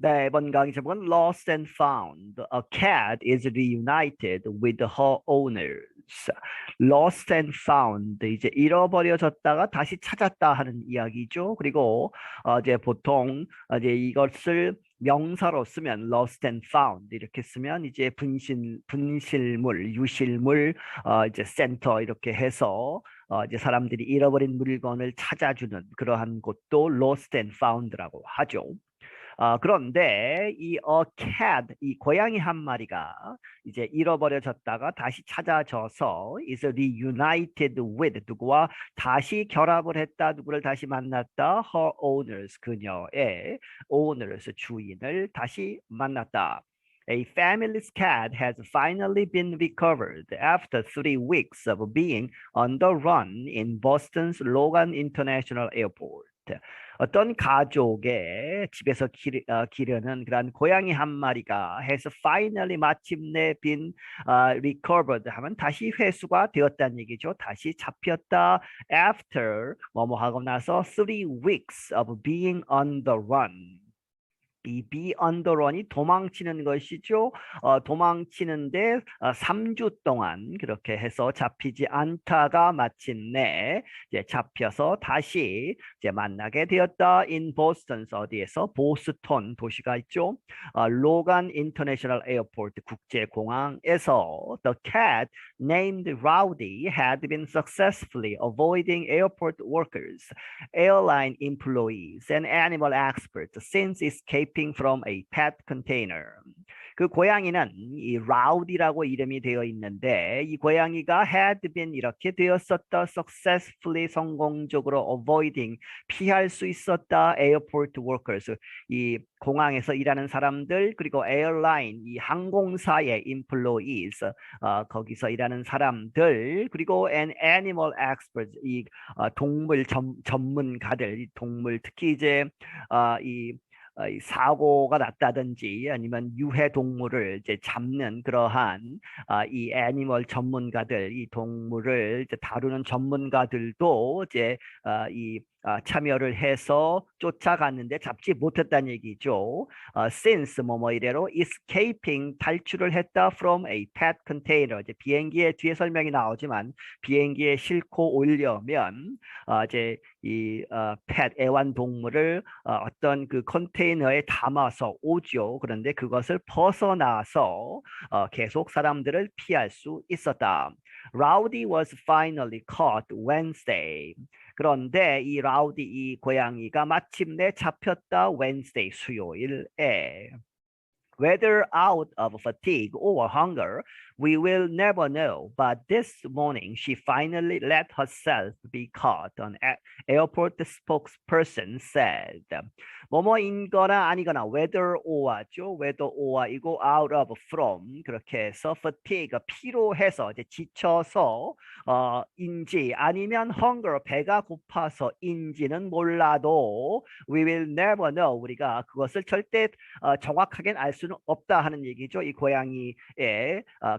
네, 이번 강의 제목은 Lost and Found. A cat is reunited with her owners. Lost and found. 이제 잃어버려졌다가 다시 찾았다 하는 이야기죠. 그리고 이제 보통 이제 이것을 명사로 쓰면 lost and found 이렇게 쓰면 이제 분실물, 유실물, 이제 센터 이렇게 해서 이제 사람들이 잃어버린 물건을 찾아주는 그러한 곳도 lost and found라고 하죠. 그런데 이 a cat, 이 고양이 한 마리가 이제 잃어버려졌다가 다시 찾아져서 is reunited with 누구와 다시 결합을 했다, 누구를 다시 만났다, her owners, 그녀의 owners, 주인을 다시 만났다. A family's cat has finally been recovered after 3 weeks of being on the run in Boston's Logan International Airport. 어떤 가족의 집에서 기르는 그런 고양이 한 마리가 has finally 마침내 been recovered 하면 다시 회수가 되었다는 얘기죠. 다시 잡혔다. After 뭐뭐 하고 나서 3 weeks of being on the run. 이 be on the run이 도망치는 것이죠. 도망치는데 3주 동안 그렇게 해서 잡히지 않다가 마침내 이제 잡혀서 다시 이제 만나게 되었다. in Boston, 어디에서? 보스턴 도시가 있죠. 로간 인터내셔널 에어포트 국제공항에서 the cat named Rowdy had been successfully avoiding airport workers, airline employees, and animal experts since escaping from a pet container. 그 고양이는 이 라우디라고 이름이 되어 있는데 이 고양이가 had been 이렇게 되었었다. successfully 성공적으로 avoiding 피할 수 있었다. airport workers 이 공항에서 일하는 사람들 그리고 airline 이 항공사의 employees 거기서 일하는 사람들 그리고 an animal experts 이 동물 전문가들 이 동물 특히 이제 이 사고가 났다든지 아니면 유해 동물을 이제 잡는 그러한 이 애니멀 전문가들, 이 동물을 이제 다루는 전문가들도 이제 이 참여를 해서 쫓아갔는데 잡지 못했다는 얘기죠. Since 뭐뭐 이래로 escaping 탈출을 했다 from a pet container. 이제 비행기에 뒤에 설명이 나오지만 비행기에 싣고 오려면 이제 이 pet 애완동물을 어떤 그 컨테이너에 담아서 오죠. 그런데 그것을 벗어나서 계속 사람들을 피할 수 있었다. Rowdy was finally caught Wednesday. 그런데 이 라우디 이 고양이가 마침내 잡혔다. Wednesday 수요일에. Whether out of fatigue or hunger, we will never know. But this morning, she finally let herself be caught, an airport spokesperson said. 뭐뭐인 거나 아니거나 whether or죠. whether or이고 out of from 그렇게 해서 fatigue 피로해서 이제 지쳐서 인지 아니면 hunger 배가 고파서 인지는 몰라도 we will never know 우리가 그것을 절대 정확하게 알 수는 없다 하는 얘기죠. 이 고양이의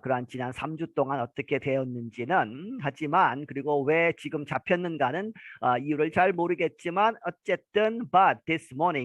그러한 지난 3주 동안 어떻게 되었는지는 하지만 그리고 왜 지금 잡혔는가는 이유를 잘 모르겠지만 어쨌든 but this morning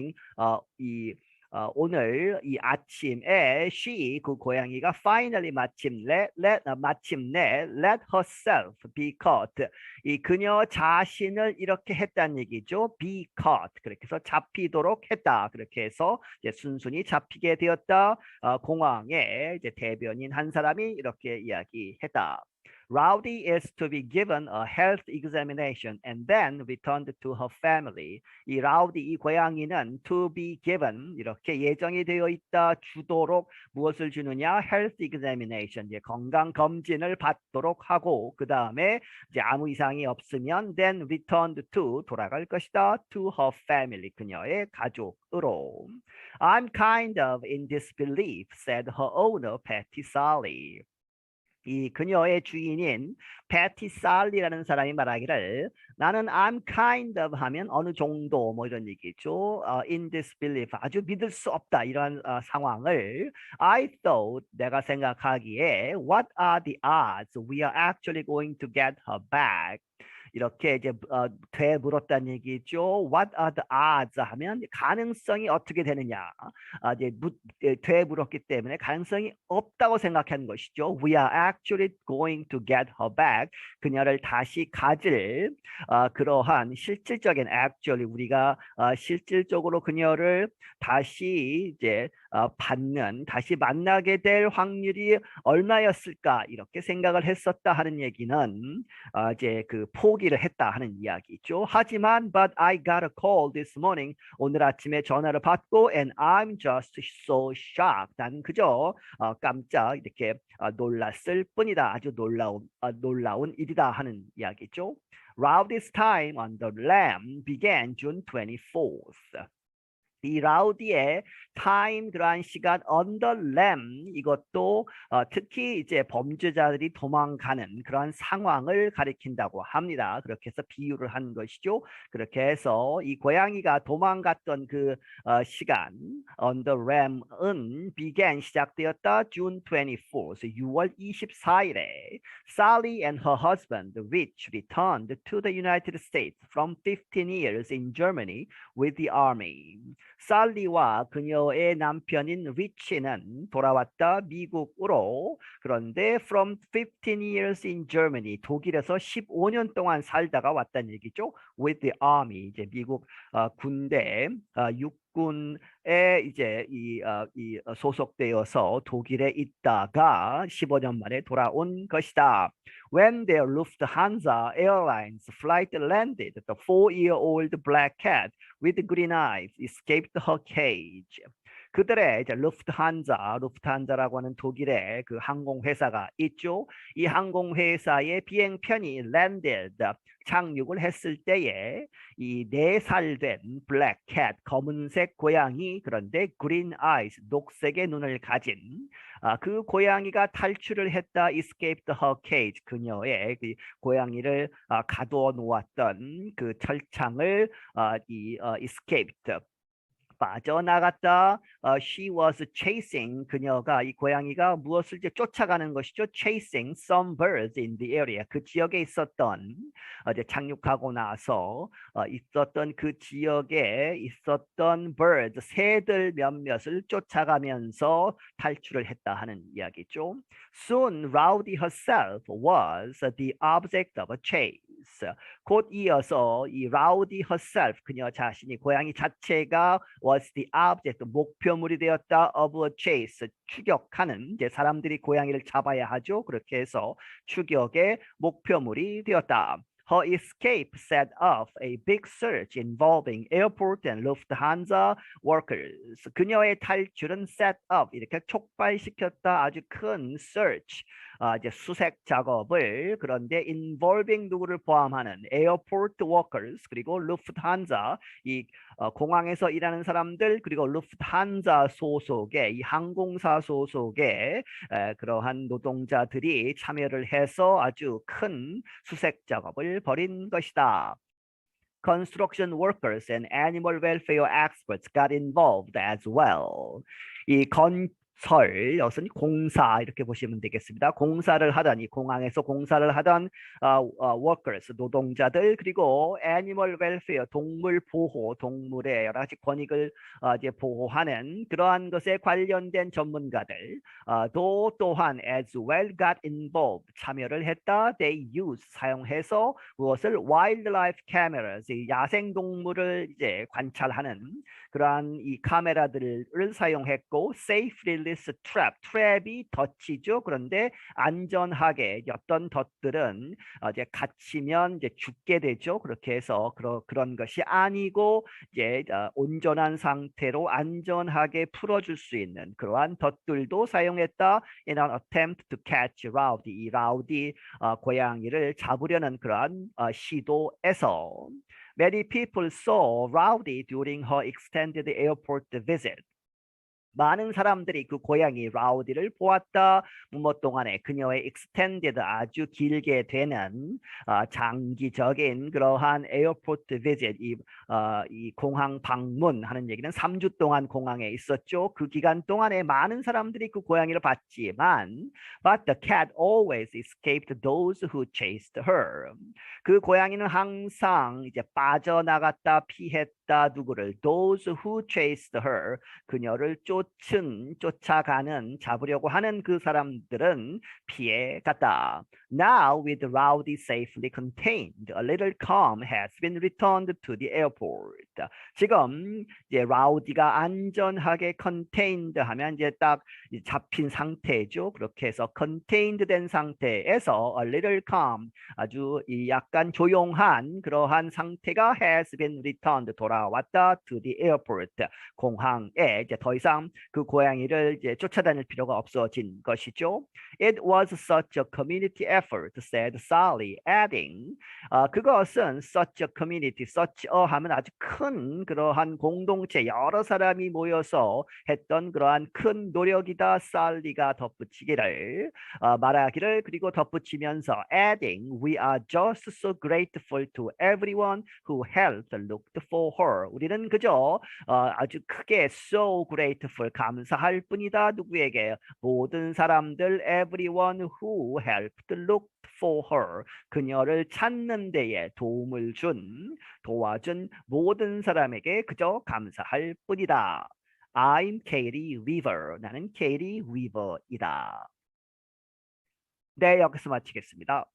오늘 이 아침에 she 그 고양이가 finally 마침내 let herself be caught 이 그녀 자신을 이렇게 했다는 얘기죠. be caught 그렇게 해서 잡히도록 했다. 그렇게 해서 이제 순순히 잡히게 되었다. 공항에 이제 대변인 한 사람이 이렇게 이야기했다. Rowdy is to be given a health examination and then returned to her family. 이 라우디 이 고양이는 to be given 이렇게 예정이 되어 있다 주도록 무엇을 주느냐 health examination 이제 건강 검진을 받도록 하고 그 다음에 이제 아무 이상이 없으면 then returned to 돌아갈 것이다 to her family 그녀의 가족으로. I'm kind of in disbelief, said her owner Patty Sally. 이 그녀의 주인인 패티 살리라는 사람이 말하기를 나는 I'm kind of 하면 어느 정도 뭐 이런 얘기죠. in disbelief 아주 믿을 수 없다 이러한 상황을 I thought 내가 생각하기에 what are the odds we are actually going to get her back 이렇게 이제 되물었다는 얘기죠. What are the odds 하면 가능성이 어떻게 되느냐. 이제 되물었기 때문에 가능성이 없다고 생각하는 것이죠. We are actually going to get her back. 그녀를 다시 가질 그러한 실질적인 actually 우리가 실질적으로 그녀를 다시 이제 받는 다시 만나게 될 확률이 얼마였을까 이렇게 생각을 했었다 하는 얘기는 이제 그 포기를 했다 하는 이야기죠. 하지만 but I got a call this morning 오늘 아침에 전화를 받고 and I'm just so shocked 나는 그저 깜짝 이렇게 놀랐을 뿐이다. 아주 놀라운 일이다 하는 이야기죠. Rowdy's time on the lam began June 24th. 이 라우디의 타임 그러한 시간 on the lam 이것도 특히 이제 범죄자들이 도망가는 그러한 상황을 가리킨다고 합니다. 그렇게 해서 비유를 한 것이죠. 그렇게 해서 이 고양이가 도망갔던 그 시간 on the lam은 began 시작되었다 June 24th 6월 24일에 Sally and her husband Rich returned to the United States from 15 years in Germany with the army. 살리와 그녀의 남편인 리치는 돌아왔다 미국으로. 그런데 from 15 years in Germany 독일에서 15년 동안 살다가 왔다는 얘기죠. With the army 이제 미국 군대 육군에 이제 이 소속되어서 독일에 있다가 15년 만에 돌아온 것이다. When their Lufthansa Airlines flight landed, the 4-year-old black cat with green eyes escaped her cage. 그들의 이제 루프트한자라고 하는 독일의 그 항공회사가 있죠. 이 항공회사의 비행편이 landed, 착륙을 했을 때에 이 4살 된 블랙캣, 검은색 고양이, 그런데 green eyes, 녹색의 눈을 가진 그 고양이가 탈출을 했다. escaped her cage, 그녀의 그 고양이를 가두어 놓았던 그 철창을 escaped, 빠져나갔다. She was chasing, 그녀가 이 고양이가 무엇을 이제 쫓아가는 것이죠. Chasing some birds in the area, 그 지역에 있었던 이제 착륙하고 나서 있었던 그 지역에 있었던 birds, 새들 몇몇을 쫓아가면서 탈출을 했다 하는 이야기죠. Soon Rowdy herself was the object of a chase. 곧 이어서 이 Rowdy herself, 그녀 자신이 고양이 자체가 was the object, 목표물이 되었다 of a chase, 추격하는 이제 사람들이 고양이를 잡아야 하죠. 그렇게 해서 추격의 목표물이 되었다. Her escape set off a big search involving airport and Lufthansa workers. 그녀의 탈출은 set off, 이렇게 촉발시켰다 아주 큰 search, 이제 수색 작업을. 그런데 involving 누구를 포함하는 airport workers 그리고 Lufthansa 이 공항에서 일하는 사람들 그리고 루프트한자 소속의 이 항공사 소속의 그러한 노동자들이 참여를 해서 아주 큰 수색 작업을 벌인 것이다. Construction workers and animal welfare experts got involved as well. 이 여기서는 공사 이렇게 보시면 되겠습니다. 공사를 하던 이 공항에서 공사를 하던 workers 노동자들 그리고 animal welfare 동물 보호 동물의 여러 가지 권익을 이제 보호하는 그러한 것에 관련된 전문가들 또한 as well got involved 참여를 했다. They use 사용해서 무엇을 wildlife cameras 야생 동물을 이제 관찰하는 그러한 이 카메라들을 사용했고 safe release trap, 트랩이 덫이죠. 그런데 안전하게 어떤 덫들은 이제 갇히면 이제 죽게 되죠. 그렇게 해서 그런 것이 아니고 이제 온전한 상태로 안전하게 풀어줄 수 있는 그러한 덫들도 사용했다. In an attempt to catch Rowdy, 이 라우디 고양이를 잡으려는 그러한 시도에서. Many people saw Rowdy during her extended airport visit. 많은 사람들이 그 고양이 라우디를 보았다. 무엇 동안에 그녀의 extended 아주 길게 되는 장기적인 그러한 에어포트 비짓 이 공항 방문하는 얘기는 3주 동안 공항에 있었죠. 그 기간 동안에 많은 사람들이 그 고양이를 봤지만 but the cat always escaped those who chased her. 그 고양이는 항상 이제 빠져나갔다 피했다 누구를 those who chased her 그녀를 쫓아가는 잡으려고 하는 그 사람들은 피해 갔다. Now with Rowdy safely contained, a little calm has been returned to the airport. 지금 이제 라우디가 안전하게 contained 하면 이제 딱 잡힌 상태죠. 그렇게 해서 contained 된 상태에서 a little calm 아주 이 약간 조용한 그러한 상태가 has been returned 돌아왔다 to the airport 공항에 이제 더 이상 그 고양이를 이제 쫓아다닐 필요가 없어진 것이죠. It was such a community effort, said Sally, adding, 그것은 such a community, such a 하면 아주 큰 그러한 공동체, 여러 사람이 모여서 했던 그러한 큰 노력이다. 살리가 덧붙이기를 말하기를 그리고 덧붙이면서 adding, we are just so grateful to everyone who helped look for her. 우리는 그저 아주 크게 so grateful 감사할 뿐이다. 누구에게? 모든 사람들 everyone who helped look for her 그녀를 찾는 데에 도움을 도와준 모든 사람에게 그저 감사할 뿐이다. I'm Katie Weaver. 나는 Katie Weaver이다. 네, 여기서 마치겠습니다.